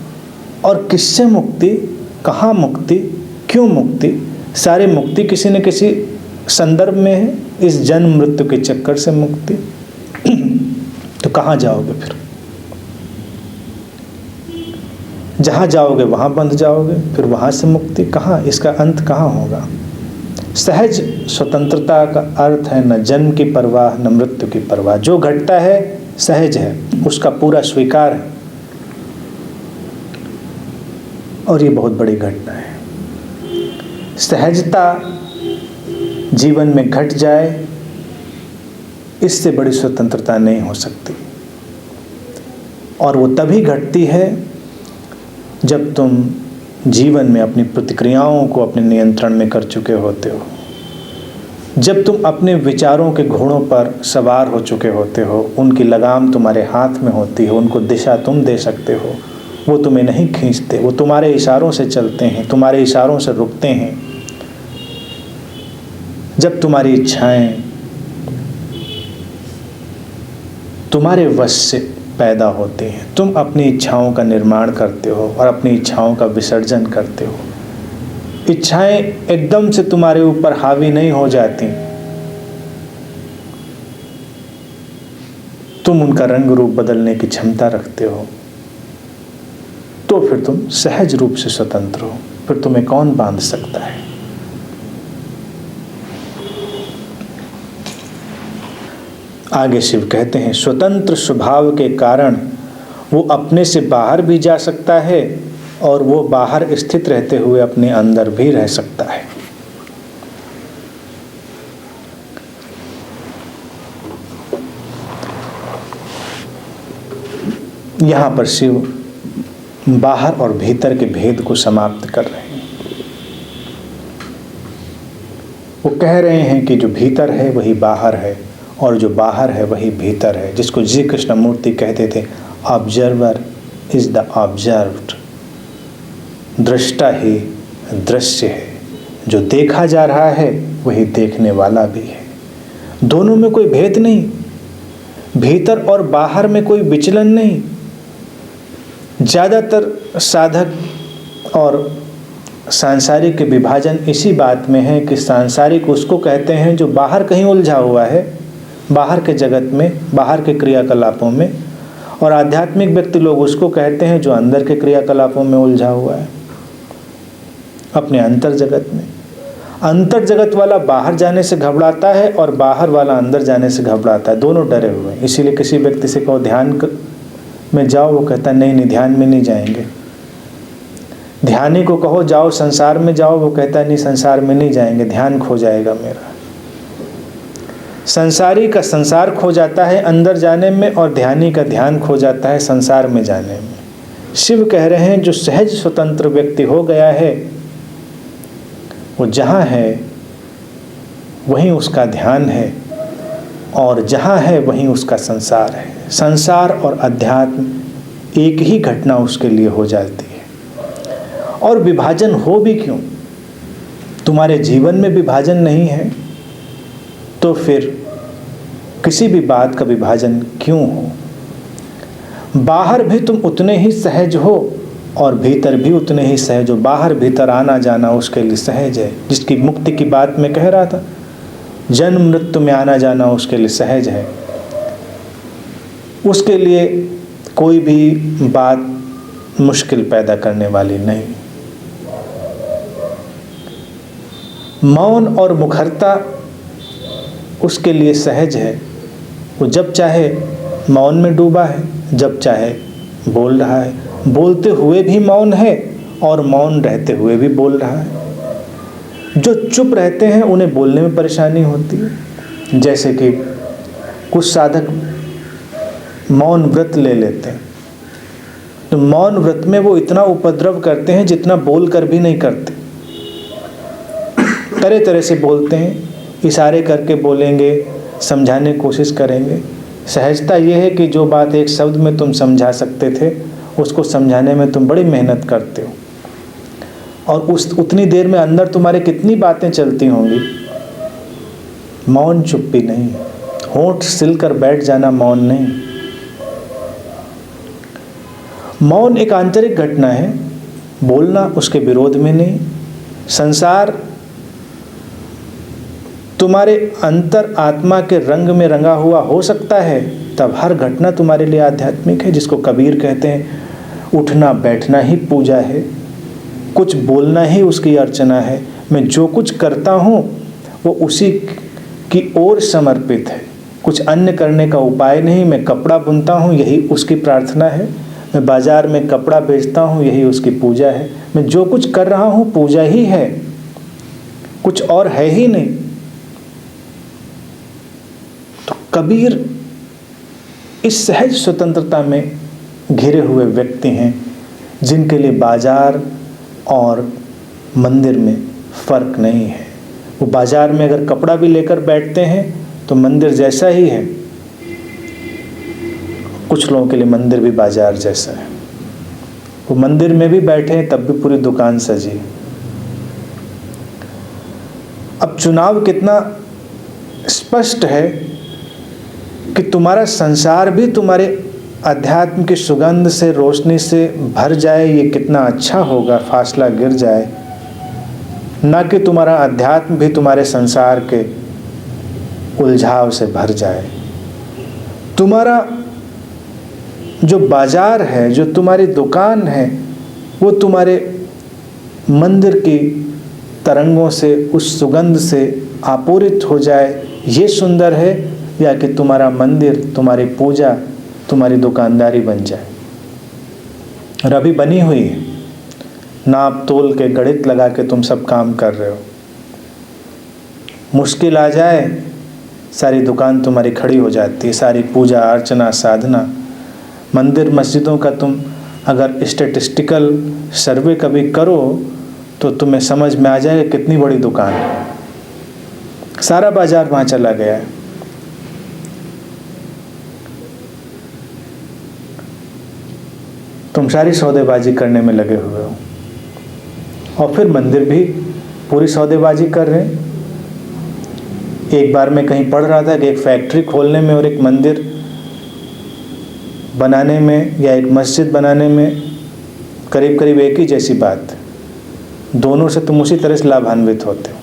Speaker 1: और किससे मुक्ति, कहाँ मुक्ति, क्यों मुक्ति? सारे मुक्ति किसी न किसी संदर्भ में है, इस जन्म मृत्यु के चक्कर से मुक्ति। तो कहाँ जाओगे फिर? जहाँ जाओगे वहाँ बंध जाओगे, फिर वहाँ से मुक्ति कहाँ? इसका अंत कहाँ होगा? सहज स्वतंत्रता का अर्थ है न जन्म की परवाह न मृत्यु की परवाह। जो घटता है सहज है, उसका पूरा स्वीकार है, और ये बहुत बड़ी घटना है। सहजता जीवन में घट जाए, इससे बड़ी स्वतंत्रता नहीं हो सकती। और वो तभी घटती है जब तुम जीवन में अपनी प्रतिक्रियाओं को अपने नियंत्रण में कर चुके होते हो। जब तुम अपने विचारों के घोड़ों पर सवार हो चुके होते हो, उनकी लगाम तुम्हारे हाथ में होती है, उनको दिशा तुम दे सकते हो, वो तुम्हें नहीं खींचते, वो तुम्हारे इशारों से चलते हैं, तुम्हारे इशारों से रुकते हैं। जब तुम्हारी इच्छाएं तुम्हारे वश से पैदा होती हैं, तुम अपनी इच्छाओं का निर्माण करते हो और अपनी इच्छाओं का विसर्जन करते हो। इच्छाएं एकदम से तुम्हारे ऊपर हावी नहीं हो जाती, तुम उनका रंग रूप बदलने की क्षमता रखते हो, तो फिर तुम सहज रूप से स्वतंत्र हो। फिर तुम्हें कौन बांध सकता है? आगे शिव कहते हैं, स्वतंत्र स्वभाव के कारण वो अपने से बाहर भी जा सकता है और वो बाहर स्थित रहते हुए अपने अंदर भी रह सकता है। यहाँ पर शिव बाहर और भीतर के भेद को समाप्त कर रहे हैं। वो कह रहे हैं कि जो भीतर है वही बाहर है और जो बाहर है वही भीतर है, जिसको जी कृष्णमूर्ति कहते थे, ऑब्जर्वर इज द ऑब्जर्व्ड। दृष्टा ही दृश्य है, जो देखा जा रहा है वही देखने वाला भी है। दोनों में कोई भेद नहीं, भीतर और बाहर में कोई विचलन नहीं। ज़्यादातर साधक और सांसारिक के विभाजन इसी बात में है कि सांसारिक उसको कहते हैं जो बाहर कहीं उलझा हुआ है, बाहर के जगत में, बाहर के क्रियाकलापों में, और आध्यात्मिक व्यक्ति लोग उसको कहते हैं जो अंदर के क्रियाकलापों में उलझा हुआ है, अपने अंतर जगत में। अंतर जगत वाला बाहर जाने से घबराता है और बाहर वाला अंदर जाने से घबराता है, दोनों डरे हुए हैं। इसीलिए किसी व्यक्ति से कहो ध्यान में जाओ, वो कहता है नहीं ध्यान में नहीं जाएंगे। ध्यानी को कहो जाओ संसार में जाओ, वो कहता है नहीं संसार में नहीं जाएंगे, ध्यान खो जाएगा मेरा। संसारी का संसार खो जाता है अंदर जाने में और ध्यानी का ध्यान खो जाता है संसार में जाने में। शिव कह रहे हैं जो सहज स्वतंत्र व्यक्ति हो गया है, वो जहाँ है वहीं उसका ध्यान है और जहाँ है वहीं उसका संसार है। संसार और अध्यात्म एक ही घटना उसके लिए हो जाती है। और विभाजन हो भी क्यों? तुम्हारे जीवन में विभाजन नहीं है तो फिर किसी भी बात का विभाजन क्यों हो? बाहर भी तुम उतने ही सहज हो और भीतर भी उतने ही सहज हो। बाहर भीतर आना जाना उसके लिए सहज है। जिसकी मुक्ति की बात मैं कह रहा था, जन्म मृत्यु में आना जाना उसके लिए सहज है। उसके लिए कोई भी बात मुश्किल पैदा करने वाली नहीं। मौन और मुखरता उसके लिए सहज है। वो जब चाहे मौन में डूबा है, जब चाहे बोल रहा है, बोलते हुए भी मौन है और मौन रहते हुए भी बोल रहा है। जो चुप रहते हैं उन्हें बोलने में परेशानी होती है। जैसे कि कुछ साधक मौन व्रत ले लेते हैं, तो मौन व्रत में वो इतना उपद्रव करते हैं जितना बोल कर भी नहीं करते। तरह तरह से बोलते हैं, इशारे करके बोलेंगे, समझाने की कोशिश करेंगे। सहजता ये है कि जो बात एक शब्द में तुम समझा सकते थे उसको समझाने में तुम बड़ी मेहनत करते हो, और उतनी देर में अंदर तुम्हारे कितनी बातें चलती होंगी। मौन चुप्पी नहीं, होंठ सिलकर बैठ जाना मौन नहीं। मौन एक आंतरिक घटना है, बोलना उसके विरोध में नहीं। संसार तुम्हारे अंतर आत्मा के रंग में रंगा हुआ हो सकता है, तब हर घटना तुम्हारे लिए आध्यात्मिक है। जिसको कबीर कहते हैं, उठना बैठना ही पूजा है, कुछ बोलना ही उसकी अर्चना है। मैं जो कुछ करता हूँ वो उसी की ओर समर्पित है, कुछ अन्य करने का उपाय नहीं। मैं कपड़ा बुनता हूँ, यही उसकी प्रार्थना है। मैं बाजार में कपड़ा बेचता हूँ, यही उसकी पूजा है। मैं जो कुछ कर रहा हूँ पूजा ही है, कुछ और है ही नहीं। तो कबीर इस सहज स्वतंत्रता में घिरे हुए व्यक्ति हैं जिनके लिए बाजार और मंदिर में फर्क नहीं है। वो बाजार में अगर कपड़ा भी लेकर बैठते हैं तो मंदिर जैसा ही है। कुछ लोगों के लिए मंदिर भी बाजार जैसा है। वो मंदिर में भी बैठे हैं तब भी पूरी दुकान सजी है। अब चुनाव कितना स्पष्ट है कि तुम्हारा संसार भी तुम्हारे अध्यात्म की सुगंध से, रोशनी से भर जाए, ये कितना अच्छा होगा, फासला गिर जाए। ना कि तुम्हारा अध्यात्म भी तुम्हारे संसार के उलझाव से भर जाए। तुम्हारा जो बाजार है, जो तुम्हारी दुकान है, वो तुम्हारे मंदिर की तरंगों से, उस सुगंध से आपूरित हो जाए, ये सुंदर है, या कि तुम्हारा मंदिर, तुम्हारी पूजा, तुम्हारी दुकानदारी बन जाए। और अभी बनी हुई है, नाप तोल के गणित लगा के तुम सब काम कर रहे हो। मुश्किल आ जाए, सारी दुकान तुम्हारी खड़ी हो जाती है, सारी पूजा अर्चना साधना। मंदिर मस्जिदों का तुम अगर स्टैटिस्टिकल सर्वे कभी करो तो तुम्हें समझ में आ जाएगा कितनी बड़ी दुकान है। सारा बाजार वहाँ चला गया है। तुम सारी सौदेबाजी करने में लगे हुए हो, और फिर मंदिर भी पूरी सौदेबाजी कर रहे हैं। एक बार मैं कहीं पढ़ रहा था कि एक फैक्ट्री खोलने में और एक मंदिर बनाने में या एक मस्जिद बनाने में करीब करीब एक ही जैसी बात है। दोनों से तुम उसी तरह से लाभान्वित होते हो।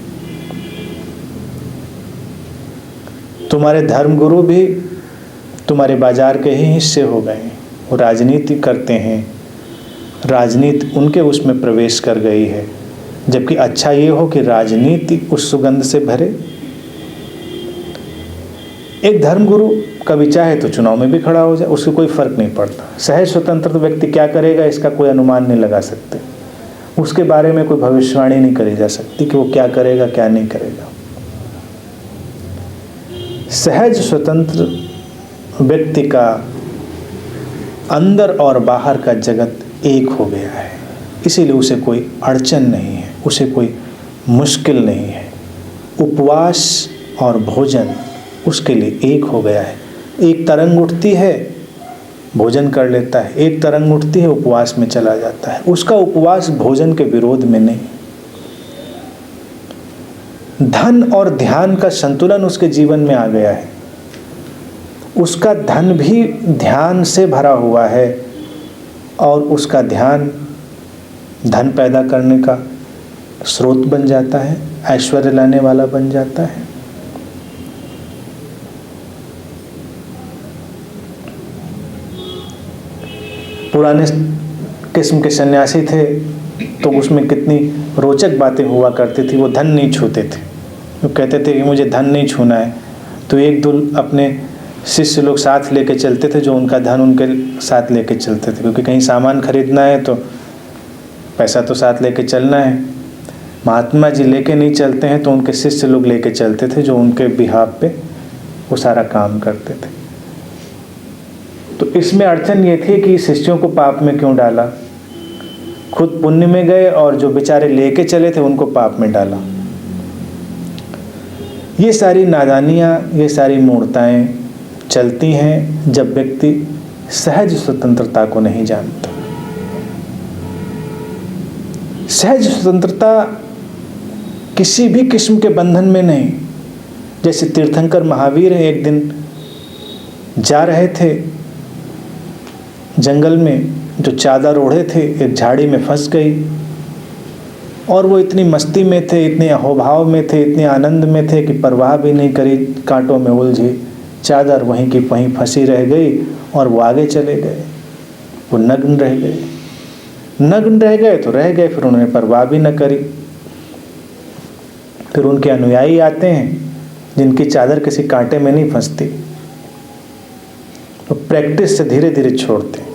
Speaker 1: तुम्हारे धर्मगुरु भी तुम्हारे बाजार के ही हिस्से हो गए हैं। वो राजनीति करते हैं, राजनीति उनके उसमें प्रवेश कर गई है। जबकि अच्छा ये हो कि राजनीति उस सुगंध से भरे। एक धर्मगुरु कभी चाहे तो चुनाव में भी खड़ा हो जाए, उसको कोई फर्क नहीं पड़ता। सहज स्वतंत्र व्यक्ति क्या करेगा इसका कोई अनुमान नहीं लगा सकते। उसके बारे में कोई भविष्यवाणी नहीं करी जा सकती कि वो क्या करेगा क्या नहीं करेगा। सहज स्वतंत्र व्यक्ति का अंदर और बाहर का जगत एक हो गया है, इसीलिए उसे कोई अड़चन नहीं है, उसे कोई मुश्किल नहीं है। उपवास और भोजन उसके लिए एक हो गया है। एक तरंग उठती है, भोजन कर लेता है, एक तरंग उठती है, उपवास में चला जाता है। उसका उपवास भोजन के विरोध में नहीं। धन और ध्यान का संतुलन उसके जीवन में आ गया है। उसका धन भी ध्यान से भरा हुआ है और उसका ध्यान धन पैदा करने का स्रोत बन जाता है, ऐश्वर्य लाने वाला बन जाता है। पुराने किस्म के सन्यासी थे तो उसमें कितनी रोचक बातें हुआ करती थी। वो धन नहीं छूते थे, वो कहते थे कि मुझे धन नहीं छूना है। तो एक दो अपने शिष्य लोग साथ लेके चलते थे, जो उनका धन उनके साथ लेके चलते थे, क्योंकि कहीं सामान खरीदना है तो पैसा तो साथ लेके चलना है। महात्मा जी लेके नहीं चलते हैं तो उनके शिष्य लोग लेके चलते थे, जो उनके बिहाफ पे वो सारा काम करते थे। तो इसमें अड़चन ये थी कि शिष्यों को पाप में क्यों डाला, खुद पुण्य में गए और जो बेचारे लेके चले थे उनको पाप में डाला। ये सारी नादानियाँ, ये सारी मूर्ताएं चलती हैं जब व्यक्ति सहज स्वतंत्रता को नहीं जानता। सहज स्वतंत्रता किसी भी किस्म के बंधन में नहीं। जैसे तीर्थंकर महावीर एक दिन जा रहे थे जंगल में, जो चादर ओढ़े थे एक झाड़ी में फंस गई और वो इतनी मस्ती में थे, इतने अहोभाव में थे, इतने आनंद में थे कि परवाह भी नहीं करी, कांटों में उलझी चादर वहीं की वहीं फंसी रह गई और वो आगे चले गए। वो नग्न रह गए, नग्न रह गए तो रह गए, फिर उन्होंने परवाह भी न करी। फिर उनके अनुयायी आते हैं जिनकी चादर किसी कांटे में नहीं फंसती, तो प्रैक्टिस से धीरे धीरे छोड़ते।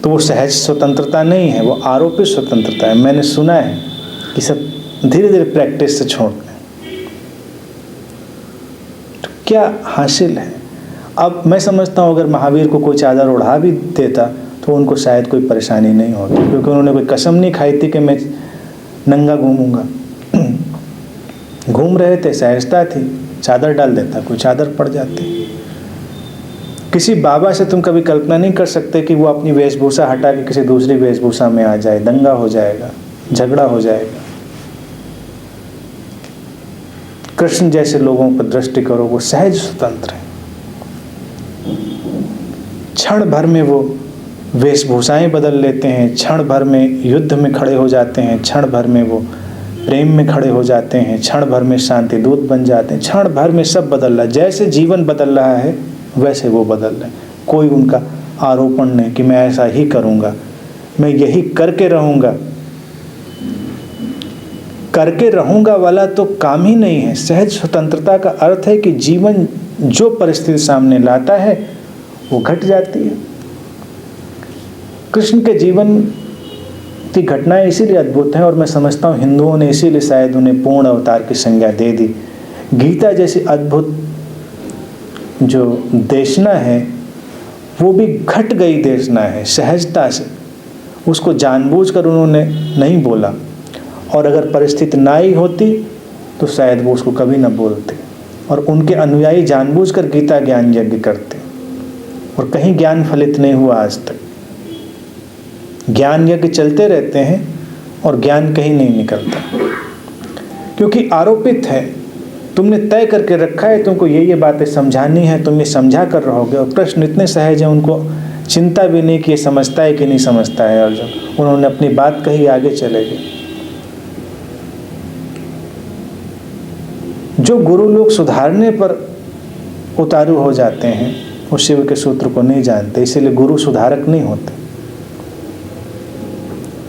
Speaker 1: तो वो सहज स्वतंत्रता नहीं है, वो आरोपित स्वतंत्रता है। मैंने सुना है कि सब धीरे धीरे प्रैक्टिस से छोड़ते हैं। तो क्या हासिल है? अब मैं समझता हूँ अगर महावीर को कोई चादर उड़ा भी देता तो उनको शायद कोई परेशानी नहीं होती, क्योंकि उन्होंने कोई कसम नहीं खाई थी कि मैं नंगा घूमूंगा। घूम रहे थे, सहजता थी, चादर डाल देता, कोई चादर पड़ जाती। किसी बाबा से तुम कभी कल्पना नहीं कर सकते कि वो अपनी वेशभूषा हटा के किसी दूसरी वेशभूषा में आ जाए, दंगा हो जाएगा, झगड़ा हो जाएगा। कृष्ण जैसे लोगों पर दृष्टि करो, वो सहज स्वतंत्र है। क्षण भर में वो वेशभूषाएं बदल लेते हैं, क्षण भर में युद्ध में खड़े हो जाते हैं, क्षण भर में वो प्रेम में खड़े हो जाते हैं, क्षण भर में शांति दूत बन जाते हैं, क्षण भर में सब बदल रहा है। जैसे जीवन बदल रहा है वैसे वो बदल रहे। कोई उनका आरोपण नहीं कि मैं ऐसा ही करूँगा, मैं यही करके रहूँगा। करके रहूँगा वाला तो काम ही नहीं है। सहज स्वतंत्रता का अर्थ है कि जीवन जो परिस्थिति सामने लाता है वो घट जाती है। कृष्ण के जीवन की घटनाएं इसीलिए अद्भुत हैं, और मैं समझता हूँ हिंदुओं ने इसीलिए शायद उन्हें पूर्ण अवतार की संज्ञा दे दी। गीता जैसी अद्भुत जो देशना है वो भी घट गई देशना है, सहजता से। उसको जानबूझकर उन्होंने नहीं बोला, और अगर परिस्थिति ना ही होती तो शायद वो उसको कभी ना बोलते। और उनके अनुयायी जानबूझकर गीता ज्ञान यज्ञ करते, और कहीं ज्ञान फलित नहीं हुआ आज तक। ज्ञान यज्ञ चलते रहते हैं और ज्ञान कहीं नहीं निकलता, क्योंकि आरोपित है। तुमने तय करके रखा है, तुमको ये बातें समझानी है, तुम ये समझा कर रहोगे। और कृष्ण इतने सहज हैं, उनको चिंता भी नहीं कि ये समझता है कि नहीं समझता है अर्जुन। उन्होंने अपनी बात कही, आगे चले गए। जो गुरु लोग सुधारने पर उतारू हो जाते हैं वो शिव के सूत्र को नहीं जानते, इसीलिए गुरु सुधारक नहीं होते।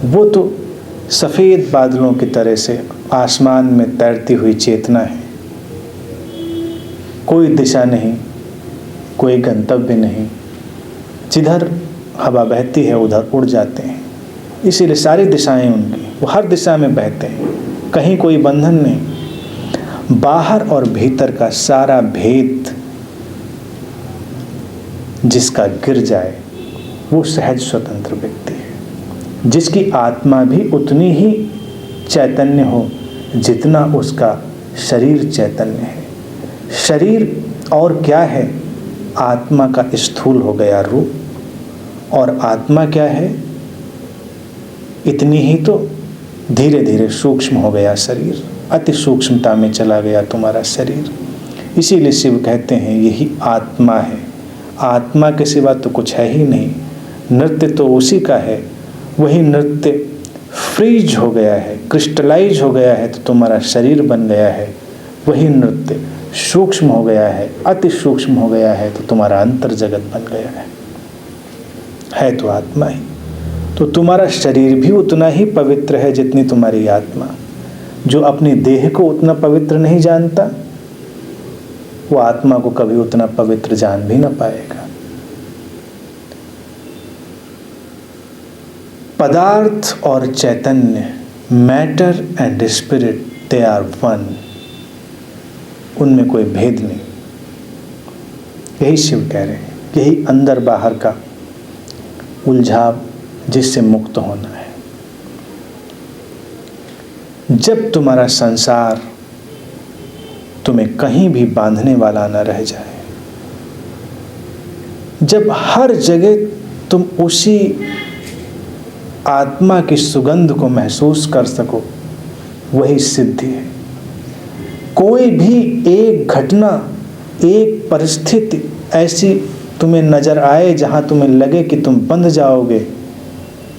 Speaker 1: वो तो सफ़ेद बादलों की तरह से आसमान में तैरती हुई चेतना है। कोई दिशा नहीं, कोई गंतव्य नहीं, जिधर हवा बहती है उधर उड़ जाते हैं। इसीलिए सारी दिशाएं उनकी, वो हर दिशा में बहते हैं, कहीं कोई बंधन नहीं। बाहर और भीतर का सारा भेद जिसका गिर जाए वो सहज स्वतंत्र व्यक्ति है, जिसकी आत्मा भी उतनी ही चैतन्य हो जितना उसका शरीर चैतन्य है। शरीर और क्या है? आत्मा का स्थूल हो गया रूप, और आत्मा क्या है? इतनी ही तो धीरे धीरे सूक्ष्म हो गया शरीर, अति सूक्ष्मता में चला गया तुम्हारा शरीर। इसीलिए शिव कहते हैं यही आत्मा है। आत्मा के सिवा तो कुछ है ही नहीं। नृत्य तो उसी का है, वही नृत्य फ्रीज हो गया है, क्रिस्टलाइज हो गया है तो तुम्हारा शरीर बन गया है। वही नृत्य सूक्ष्म हो गया है, अति सूक्ष्म हो गया है तो तुम्हारा अंतर जगत बन गया है तो आत्मा ही। तो तुम्हारा शरीर भी उतना ही पवित्र है जितनी तुम्हारी आत्मा। जो अपनी देह को उतना पवित्र नहीं जानता वो आत्मा को कभी उतना पवित्र जान भी ना पाएगा। पदार्थ और चैतन्य, matter and spirit, they are one. उनमें कोई भेद नहीं। यही शिव कह रहे हैं, यही अंदर बाहर का उलझाव जिससे मुक्त होना है। जब तुम्हारा संसार तुम्हें कहीं भी बांधने वाला न रह जाए, जब हर जगह तुम उसी आत्मा की सुगंध को महसूस कर सको, वही सिद्धि है। कोई भी एक घटना, एक परिस्थिति ऐसी तुम्हें नजर आए जहां तुम्हें लगे कि तुम बंध जाओगे,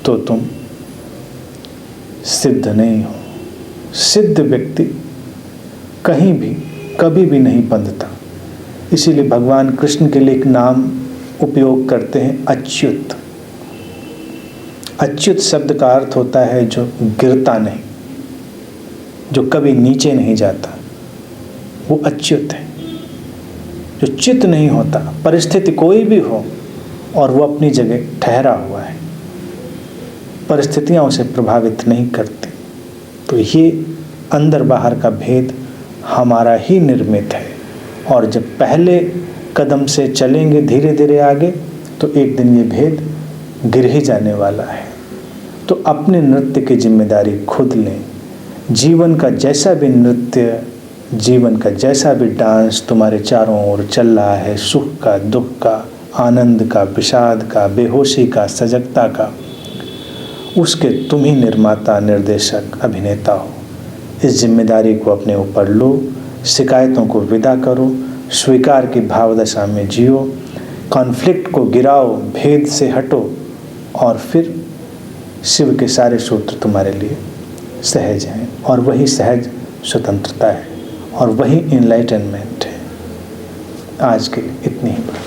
Speaker 1: तो तुम सिद्ध नहीं हो। सिद्ध व्यक्ति कहीं भी कभी भी नहीं बंधता। इसीलिए भगवान कृष्ण के लिए एक नाम उपयोग करते हैं, अच्युत। अच्युत शब्द का अर्थ होता है जो गिरता नहीं, जो कभी नीचे नहीं जाता, वो अच्युत है। जो चित नहीं होता, परिस्थिति कोई भी हो और वो अपनी जगह ठहरा हुआ है, परिस्थितियां उसे प्रभावित नहीं करती। तो ये अंदर बाहर का भेद हमारा ही निर्मित है, और जब पहले कदम से चलेंगे धीरे धीरे आगे तो एक दिन ये भेद गिर ही जाने वाला है। तो अपने नृत्य की जिम्मेदारी खुद लें। जीवन का जैसा भी नृत्य, जीवन का जैसा भी डांस तुम्हारे चारों ओर चल रहा है, सुख का, दुख का, आनंद का, विषाद का, बेहोशी का, सजगता का, उसके तुम ही निर्माता, निर्देशक, अभिनेता हो। इस जिम्मेदारी को अपने ऊपर लो, शिकायतों को विदा करो, स्वीकार की भावदशा में जियो, कॉन्फ्लिक्ट को गिराओ, भेद से हटो, और फिर शिव के सारे सूत्र तुम्हारे लिए सहज हैं, और वही सहज स्वतंत्रता है, और वही इनलाइटनमेंट है। आज के लिए इतनी ही बात।